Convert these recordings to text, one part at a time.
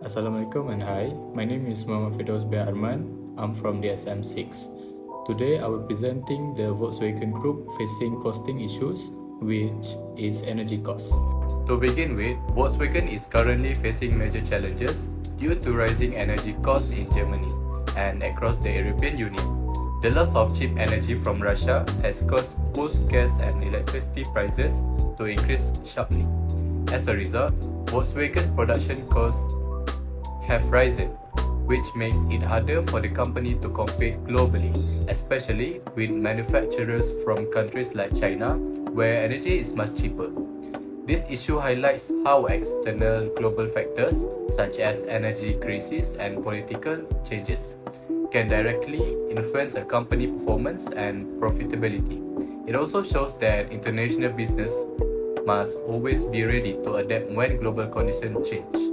Assalamualaikum and hi, my name is Muhammad Firdaus bin Arman. I'm from DSM6. Today I will be presenting the Volkswagen Group facing costing issues, which is energy costs. To begin with, Volkswagen is currently facing major challenges due to rising energy costs in Germany and across the European Union. The loss of cheap energy from Russia has caused both gas and electricity prices to increase sharply. As a result, Volkswagen production costs have risen, which makes it harder for the company to compete globally, especially with manufacturers from countries like China, where energy is much cheaper. This issue highlights how external global factors such as energy crisis and political changes can directly influence a company performance and profitability. It also shows that international business must always be ready to adapt when global conditions change.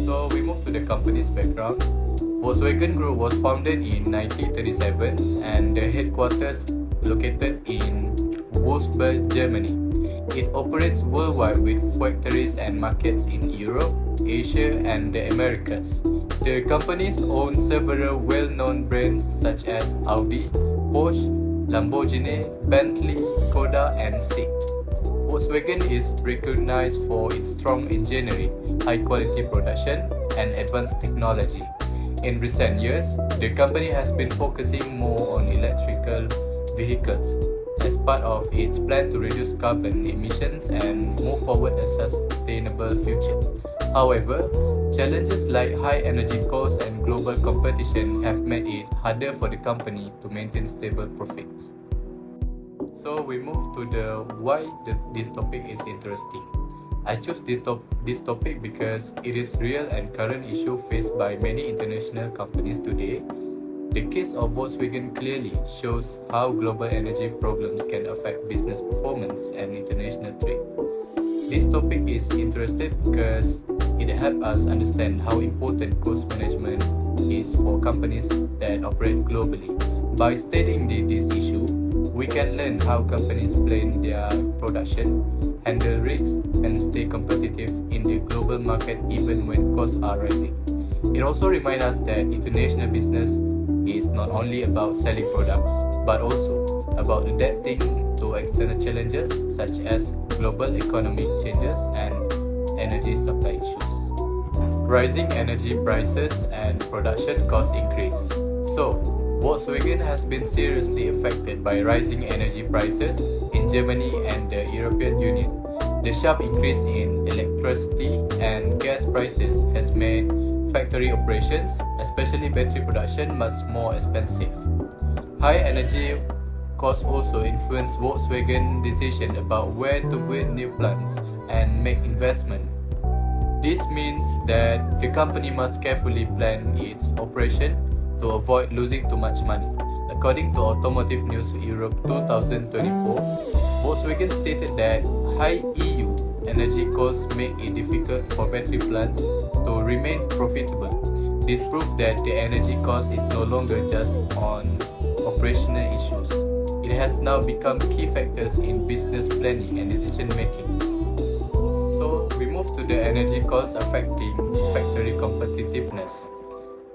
So we move to the company's background. Volkswagen Group was founded in 1937 and the headquarters located in Wolfsburg, Germany. It operates worldwide with factories and markets in Europe, Asia, and the Americas. The companies own several well-known brands such as Audi, Porsche, Lamborghini, Bentley, Skoda, and Seat. Volkswagen is recognized for its strong engineering, high-quality production, and advanced technology. In recent years, the company has been focusing more on electrical vehicles as part of its plan to reduce carbon emissions and move forward a sustainable future. However, challenges like high energy costs and global competition have made it harder for the company to maintain stable profits. So we move to the why this topic is interesting. I chose this topic because it is real and current issue faced by many international companies today. The case of Volkswagen clearly shows how global energy problems can affect business performance and international trade. This topic is interesting because it helps us understand how important cost management is for companies that operate globally. By studying this issue, we can learn how companies plan their production, handle risks, and stay competitive in the global market even when costs are rising. It also reminds us that international business is not only about selling products, but also about adapting to external challenges such as global economic changes and energy supply issues. Rising energy prices and production cost increase. So, Volkswagen has been seriously affected by rising energy prices in Germany and the European Union. The sharp increase in electricity and gas prices has made factory operations, especially battery production, much more expensive. High energy costs also influence Volkswagen's decision about where to build new plants and make investment. This means that the company must carefully plan its operation to avoid losing too much money. According to Automotive News Europe 2024, Volkswagen stated that high EU energy costs make it difficult for battery plants to remain profitable. This proves that the energy cost is no longer just on operational issues. It has now become key factors in business planning and decision making. So we move to the energy costs affecting factory competitiveness.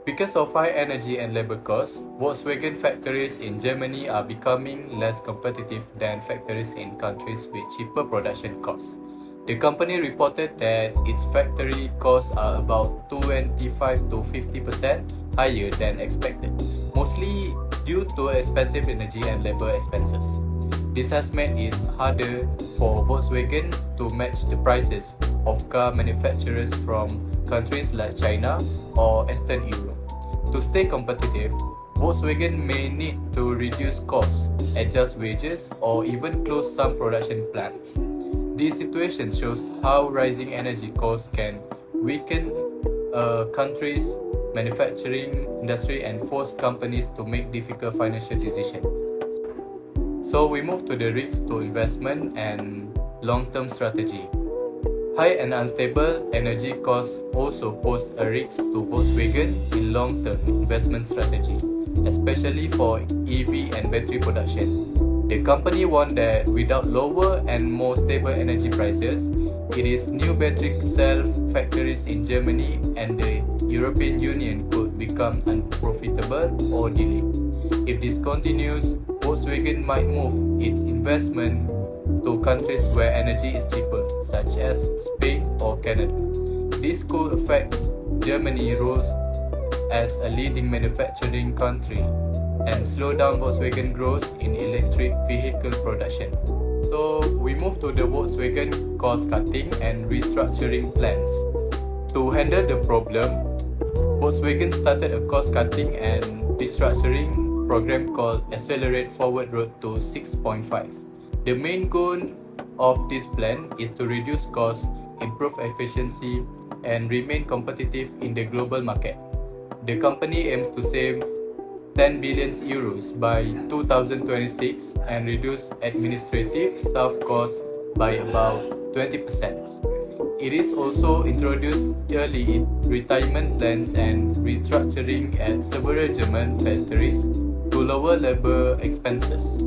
Because of high energy and labor costs, Volkswagen factories in Germany are becoming less competitive than factories in countries with cheaper production costs. The company reported that its factory costs are about 25 to 50% higher than expected, mostly due to expensive energy and labor expenses. This has made it harder for Volkswagen to match the prices of car manufacturers from countries like China or Eastern Europe. To stay competitive, Volkswagen may need to reduce costs, adjust wages, or even close some production plants. This situation shows how rising energy costs can weaken a country's manufacturing industry and force companies to make difficult financial decisions. So we move to the risks to investment and long-term strategy. High and unstable energy costs also pose a risk to Volkswagen in long-term investment strategy, especially for EV and battery production. The company warned that without lower and more stable energy prices, it is new battery cell factories in Germany and the European Union could become unprofitable or delayed. If this continues, Volkswagen might move its investment to countries where energy is cheaper, such as Spain or Canada. This could affect Germany's role as a leading manufacturing country and slow down Volkswagen growth in electric vehicle production. So we move to the Volkswagen cost cutting and restructuring plans. To handle the problem, Volkswagen started a cost cutting and restructuring program called Accelerate Forward Road to 6.5. The main goal of this plan is to reduce costs, improve efficiency, and remain competitive in the global market. The company aims to save 10 billion euros by 2026 and reduce administrative staff costs by about 20%. It is also introduced early retirement plans and restructuring at several German factories to lower labor expenses.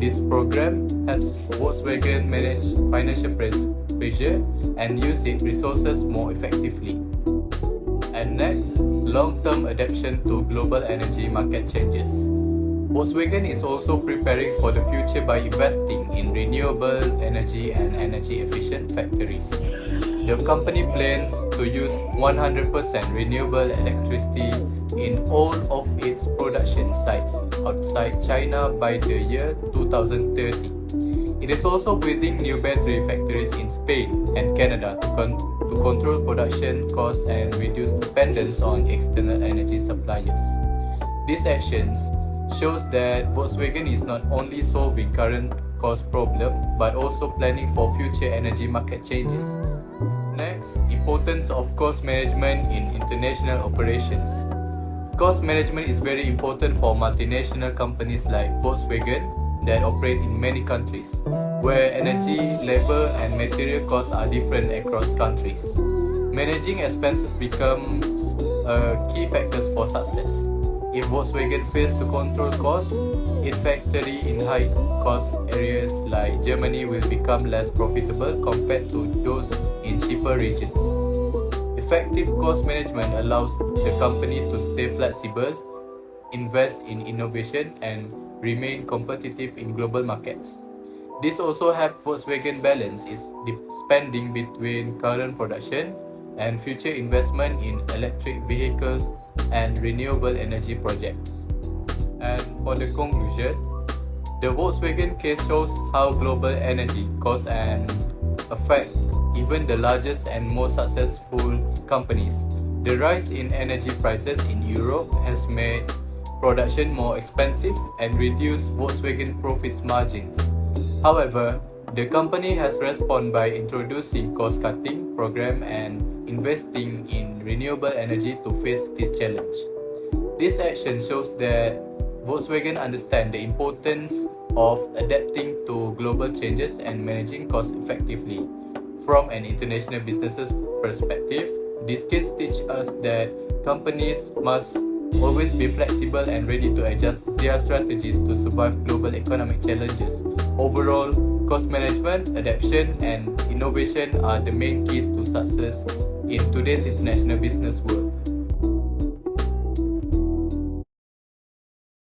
This program helps Volkswagen manage financial pressure and use its resources more effectively. And next, long-term adaptation to global energy market changes. Volkswagen is also preparing for the future by investing in renewable energy and energy-efficient factories. The company plans to use 100% renewable electricity in all of its production sites outside China by the year 2030. It is also building new battery factories in Spain and Canada to control production costs and reduce dependence on external energy suppliers. These actions shows that Volkswagen is not only solving current cost problem but also planning for future energy market changes. Next, importance of cost management in international operations. Cost management is very important for multinational companies like Volkswagen that operate in many countries, where energy, labor, and material costs are different across countries. Managing expenses becomes a key factor for success. If Volkswagen fails to control costs, its factory in high-cost areas like Germany will become less profitable compared to those in cheaper regions. Effective cost management allows the company to stay flexible, invest in innovation, and remain competitive in global markets. This also helps Volkswagen balance its spending between current production and future investment in electric vehicles and renewable energy projects. And for the conclusion, the Volkswagen case shows how global energy costs and affect even the largest and most successful companies. The rise in energy prices in Europe has made production more expensive and reduced Volkswagen profits margins. However, the company has responded by introducing cost-cutting program and investing in renewable energy to face this challenge. This action shows that Volkswagen understands the importance of adapting to global changes and managing costs effectively. From an international business perspective, this case teaches us that companies must always be flexible and ready to adjust their strategies to survive global economic challenges. Overall, cost management, adaptation, and innovation are the main keys to success in today's international business world.